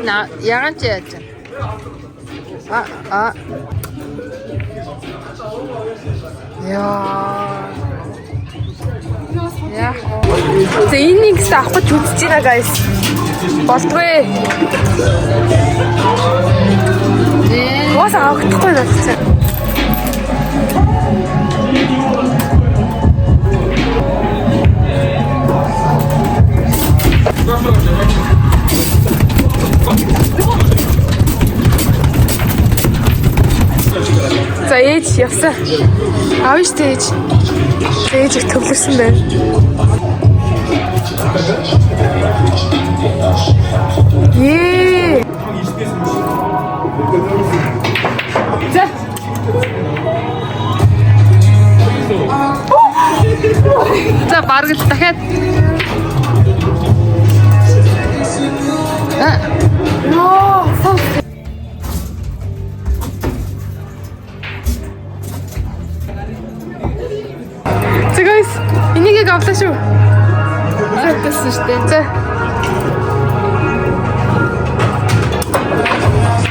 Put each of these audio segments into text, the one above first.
나 야간째였죠. Яа. За энийг ч авах гэж үзэж байна guys. Болтгүй. Уус авахгүй надад. За ээж явсан. Аав штэ ээж. Ээж их төвлөрсөн байна. За бараг л дахиад. За guys, энийг авлаа шүү. Авчихсан шүү дээ. За.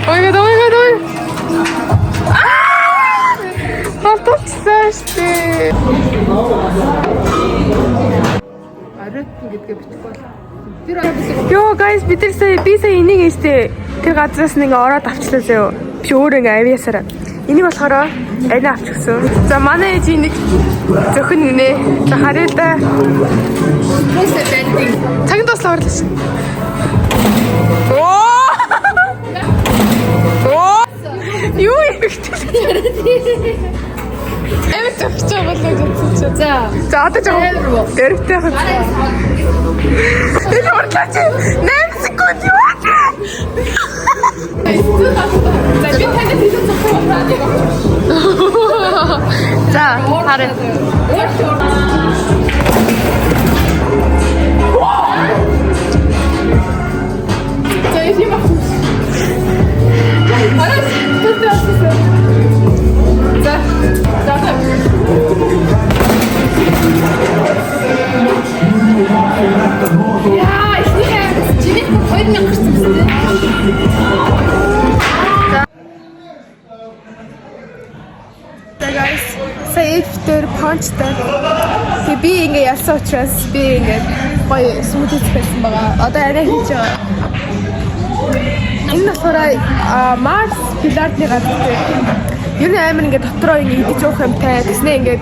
Ой. Авчихсан шүү дээ. Арайт гэдгээ битгэв. Йоо guys, би сая энийг ийстэй тэр газраас нэг ороод авчлаа зөө. Би өөр ингээ авьяасараа. Энийг болохоор арай авчихсан. За манай ээж энийг зөхөн гинэ. За харъя л да. Цагт бас орлоо шин. Юу юм бэ? Эвэ төгч байгаа л гэж. За одоо жоо. Дэрэгтэй хаа. Энэ орлооч 8 секунд юу? За би таньд хэлсэн цохоо. За харъя. За ийм баг. Guys, сая эвтер панчтай. Тэг би ингээ ялсан учраас би ингээ гоё сүмэд хийсэн байгаа. Одоо арай хийж байгаа. Энэ болохоор Марс Пилатны газар. Ер нь амар ингээ дотроо ингээ идэж уух юмтай. Тэснэ ингээ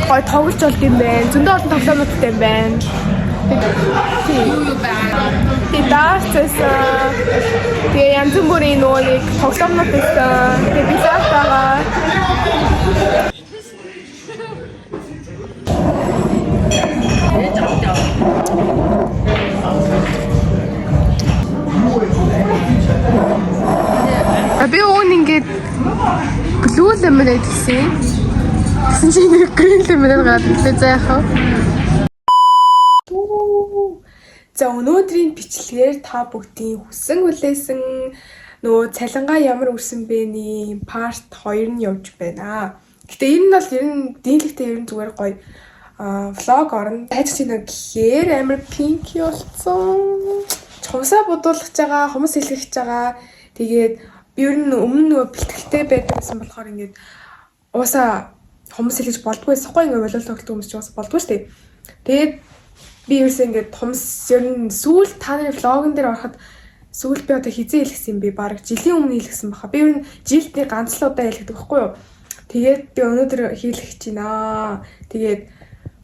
гоё тоглож болд юм байна. Зөндөө олон тоглоомнуудтай юм байна. Тэг даарцээс тэг янз бүрийн нэг тоглоомнууд байсан. Тэг бизар байгаа. Би ингээд blue lemonade гэсэн. Тэгсэн чинь нэг green lemonade гараад заяахаа. За өнөөдрийн бичлэгээр та бүгдийн хүссэн хүлээсэн нөгөө цалингаа ямар үрсэн бэ ний part 2 нь явж байна. Гэтэ энэ нь бол ер нь дийлэгтэй ер нь зүгээр гоё влог орно. Хайж чинь гэхээр амар пинки болсон. Чумсаа бодуулах байгаа, хүмүүс хэлгэж байгаа. Тэгээд би ер нь өмнө нөгөө бэлтгэлтэй байдагсан болохоор ингээд уусаа хүмүүс хэлж болдгүй эсвэл ингээд болол тоглох хүмүүс ч уусаа болдгүй шүү дээ. Тэгээд би ерөөсөө ингээд хумс ер нь сүүл та нарын влогон дээр ороход сүүл би одоо хизээ хэлсэн юм би баг жилийн өмнө хэлсэн баха. Би ер нь жилд нэг ганцлуудаа хэлдэг байхгүй юу. Тэгээд би өнөөдөр хийлгэж байна. Тэгээд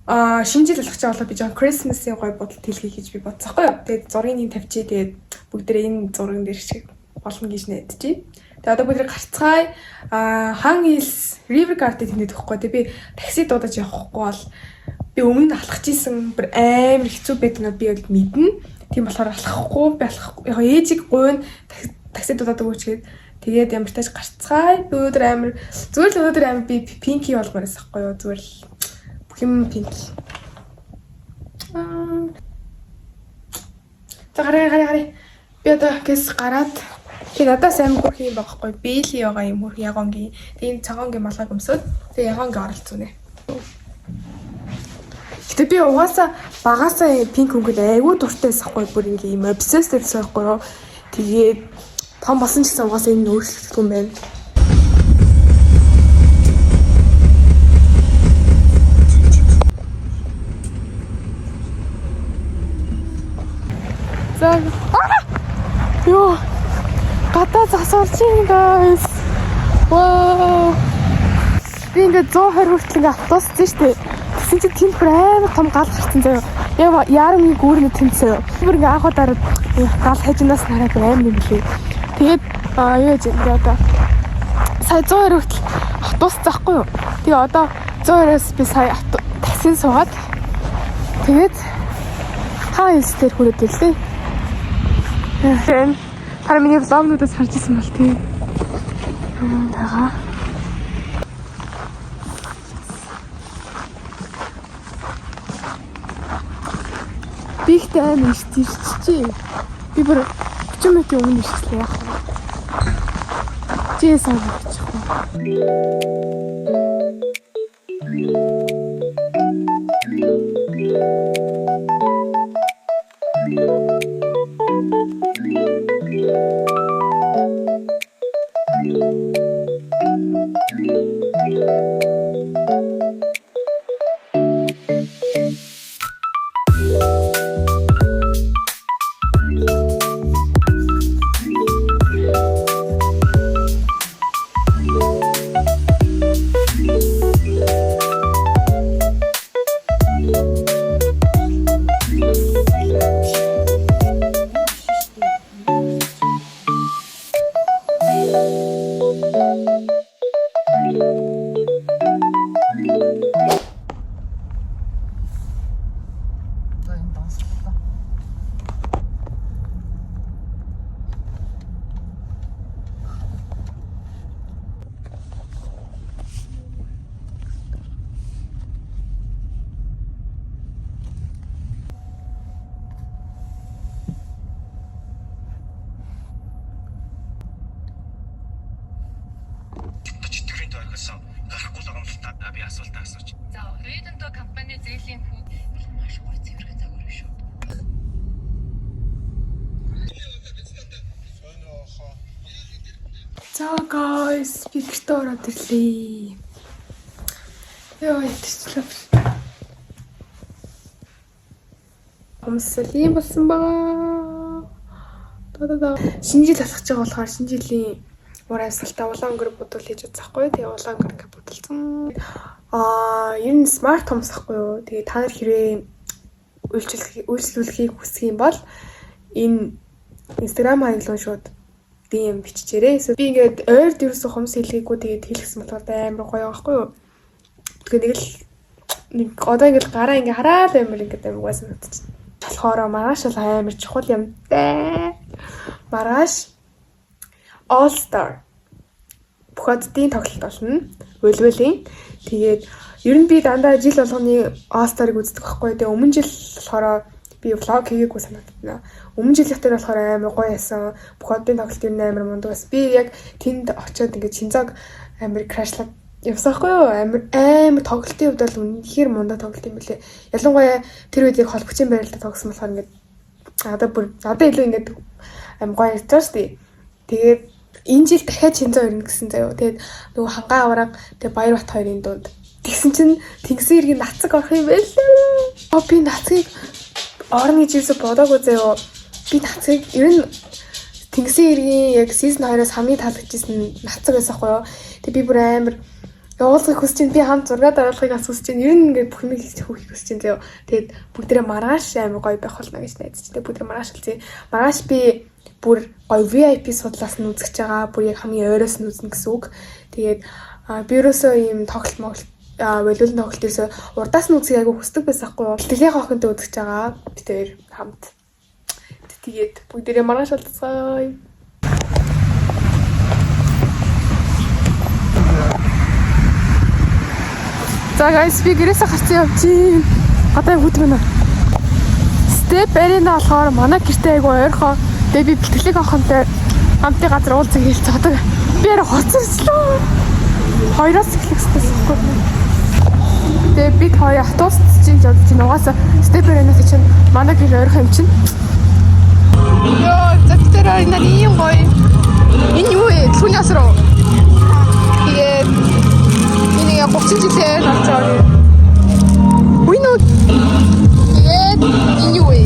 шинэ жил болох чинь болоо би жоо Christmas-ийн гоё бодолт хэлхий гэж би бодсоохгүй юу. Тэгээд зургийг нэг тавьчих. Тэгээд бүгдээ энэ зурган дээр шиг болно гэж найдчихъя. Тэгээд одоо бүгдээ гарцгаая. Han Hills River Garden тэнд өгөхгүй. Тэгээд би такси дуудаж явахгүй бол би өмнө нь алхаж исэн амар хэцүү байдаг нь би бол мэднэ. Тийм болохоор алхахгүй яг ээжиг гуйн такси дуудаад өгөөч гээд тэгээд ямар тааж гарцгаая. Өдөр амар зүгээр амар би пинки болгоноос ахгүй юу. Зүгээр л бүх юм пинки. За гараа. Би одоо гэс гараад би надаас амар хөрх юм байхгүй. Бэйли байгаа юм хөрх ягонгийн. Тэгээд цагаангийн малгайг өмсөд тэгээд ягонгийн оролцоонэ. Гэтэ би угаасаа багаасаа пинк өнгөд айгүй дуртай байсахгүй бүр ингээм obsessed байсахгүй юу. Тэгээд том болсон ч гэсэн угаасаа энэ өөрчлөгдөхгүй юм байна. За ёо гадаа засварч юм guys. Вау. Би ингээд 120 хүртэл ингээд автобус зээ штэ. Тэгсэн чинь тэнд бүр амар том гал гарсан заяа. Яг яармын гүүрний тэнцээ. Бүр ингээд анх удаа гал хажинаас хараад амар юм лээ. Тэгээд юу гэж одоо сая 120 хүртэл автобус заахгүй юу. Тэгээ одоо 120-аас би сая таксин суугаад тэгээд Han Hills дээр хүрээд ирлээ. Харин миний влогнуудаас харж ирсэн бол тийм. Тагаа. Бигтэй амар ирчихжээ. Би бүр 30 минутын өмнө ирчихлээ яах вэ? Жээсаа болчихгүй. Гарахгүй л гомдлоо би асуулт асууж. За, Redento компани зээлийн хүү маш гоё цэвэрхэн загвар шүү. За guys, би гэртээ ороод ирлээ. Яа, ятчлаа. Өмсөлийн болсон баа. Шинэ жил алхаж байгаа болохоор шинэ жилийн уур амьсгалтаа улаан өнгөр бодвол хийж чадахгүй. Тэгээ улаан өнгөр бодолцсон. Ер нь смарт хомс ахгүй юу. Тэгээ та нар хэрвээ үйлчлүүлэхийг хүсэх юм бол энэ Instagram хаяглал шууд DM биччихээрэй. Эсвэл би ингээд ойрд ерөөсөө хомс хэлгээгүй тэгээд хэлсэн болохоор амар гоё байхгүй юу. Тэгээ нэг одоо ингээд гараа ингээд хараад амар ингээд амар гоё санагдчих. Болохоор маргааш бол амар чухал юмтай. Маргааш All Star бүхэддийн тоглолт болно. Вөлвөлийн. Тэгээд ер нь би дандаа жил болгоны All Star-ыг үздэг байхгүй. Тэгээ өмнө жил болохоор би влог хийгээгүй санагдана. Өмнө жилийнх дээр болохоор амар гоё ясан. Бүхэддийн тоглолт ер нь амар мундаг бас. Би яг тэнд очиод ингээд шинцог амар крашлаад явсан байхгүй юу? Амар тоглолтын хувьд бол үнэхээр мундаг тоглолт юм билээ. Ялангуяа тэр үед яг холбогчийн байралд тогсон болохоор ингээд одоо илүү ингээд амар гоё ярьж штий. Тэгээд энэ жил дахиад шинцоо ирнэ гэсэн заяа. Тэгээд нөгөө хангаа авраг тэгээд Баярбат хоёрын дунд. Тэгсэн чинь Тэнгисийн иргэн нацаг орох юм байлаа. Би нацгийг орно гэж юусо бодоогүй заяа. Би нацгийг ер нь Тэнгисийн иргэн яг season 2-оос хамгийн таалагдчихсэн нацаг байсан хгүй юу. Тэгээд би бүр амар явуулахыг хүсэж байна. Би хамт зураг дараалахыг бас хүсэж байна. Ер нь ингээд бүх юм хийхийг хүсэж байна зөө. Тэгээд бүгдээрээ маргааш амар гоё байх болно гэж найдаж байна. Бүгдээ маргааш үлзээ. Маргааш би бүр гоё VIP судлаас нь үзэж байгаа. Бүр яг хамгийн ойроос нь үзнэ гэсэн үг. Тэгээд би ерөөсөө ийм тоглолт волейбол тоглолт ерөөсөө урдаас нь үзэх айгу хүсдэг байсаахгүй. Тэлийн охинтой үзэж байгаа. Би тэр хамт. Тэгээд бүгдээрээ маргааш уулзцгаая. За guys, би гэрээсээ гарсан явчих. Одоо яг хөт мэнэ. Step Arena болохоор манай гэртээ айгу ойрхон. Тэгээд би бэлтгэлэг охинтой хамтын газар уулзах хэлцээ. Одоо би яраа хоцорчлоо. Хоёроос эхлэхтэй байхгүй. Тэгээд бид хоёр автобус чинь явж чинь угаасаа Step Arena-с чинь манай гэр ойрхон юм чинь. Йоо, Step Arena ийм гоё. Энэ юу вэ? Түүний асруу. Тэгээд энэ 30 жилээр орж байгаа. Үгүй нөө. Тэгээд энэ юу вэ?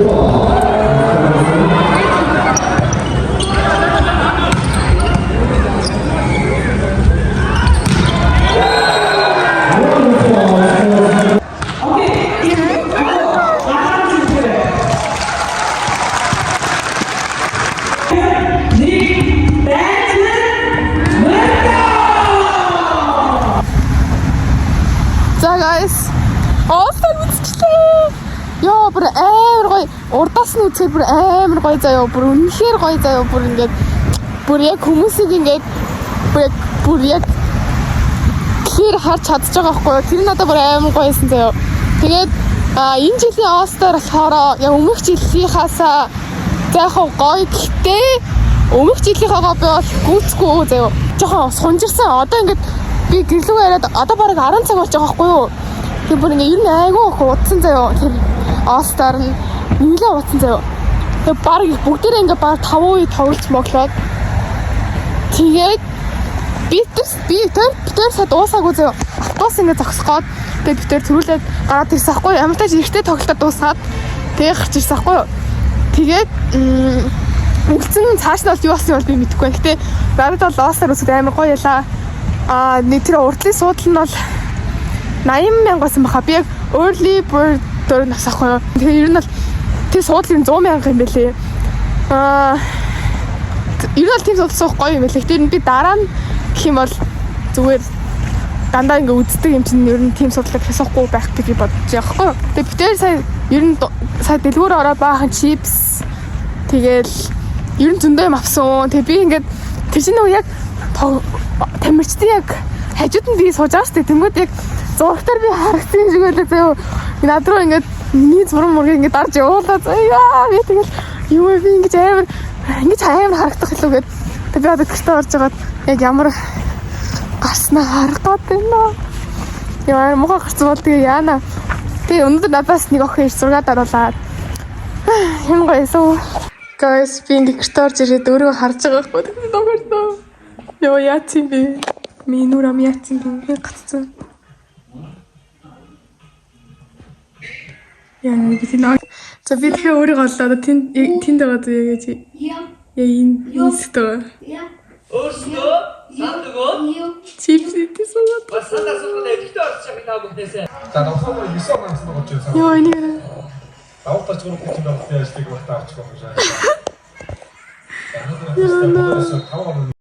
За guys. Оолтон үзчихлээ. Йоо бүр амар гоё. Урдаас нь үзэхэд бүр амар гоё заяа. Бүр үнэхээр гоё заяа. Бүр ингээд бүр яг хүмүүсийг ингээд бүр яг тэр харж чадчих байгаа байхгүй юу? Тэр надад бүр амар гоёсэн заяа. Тэгээд энэ жилийн Оскар болохоор яг өмнөх жилийнхаасаа заахаа гоё гэхдээ өмнөх жилийнхаагаа би бол гүцгүй заяа. Жохон сунжирсан. Одоо ингээд би гэрлүүгээ яриад одоо бараг 10 цаг болж байгаа байхгүй юу? Тэр бүр ингээ ер нь айгүй удсан заяа. Тэр Оскар нь нэлээд удсан заяа. Тэр бараг бүгдээрээ ингээ бараг 5 үе тоглож моглоод тэгээд би тэр сая дуусаагүй заяа. Бас ингээ зогсгоод тэгээд би тэр төрүүлээд гараад ирсэн хгүй ямар ч ихтэй тоглолтоо дуусгаад тэгээд гарч ирсэн хгүй. Тэгээд үлдсэн цааш нь бол юу болсон юм бол би мэдэхгүй байна. Гэтэ надад бол Оскар үзэхэд амар гоё ялаа. Нэг тэр урдлын суудал нь бол 80,000 байсан баха. Би яг early bird дээр насахгүй. Тэгэхээр ер нь бол тэр суудлын 100,000 юм байлээ. Ер нь бол тийм суудал суух гоё юм байлээ. Тэр нь би дараа нь гэх юм бол зүгээр дандаа ингээ үздэг юм чинь ер нь тийм судлыг хасахгүй байх гэж бодож яахгүй. Тэгээ би тэр сая ер нь сая дэлгүүр ороод баахан чипс тэгээл ер нь зөндөө юм авсан. Тэгээ би ингээд тэр чинь нөгөө яг тамирчдын яг хажууд нь би сууж байгаа шүү дээ. Тэнгүүд яг зургатаар би харагдсан юм шиг байлаа заяа. Над руу ингээд миний зураг мургийг ингээд дарж явуулаа заяа. Би тэгэл юу би ингээд амар харагдах илүү гээд тэг би одоо гэртээ орж байгаад яг ямар гарснаа харах гээд байна. Яа муухай гарсан бол тэгээ яана. Тэгээ өнөөдөр надаас нэг охин ирж зураг даруулаад юм гоёсоо. Guys би ингээд гэртээ орж ирээд өөрөө харж байгаа байхгүй. Тэгээд догордоо. Йоо яац юм бэ? Минура яац юм бэ? Гацсан. Яа би нөө. За би тэгээ өөрийгөө олоод тэнд байгаа зү яг чи. Яа энэ өстөө. Өөрсдөө сандгаа Чипс идсэн. бас сандаа суулгаад ихтэй орчих та бүхнээсээ. За давхар 9 онц нь болж байсан. Йоо энийг Давхар ч гурав гэж байна. Яашлыг багтаа авчих юм шиг.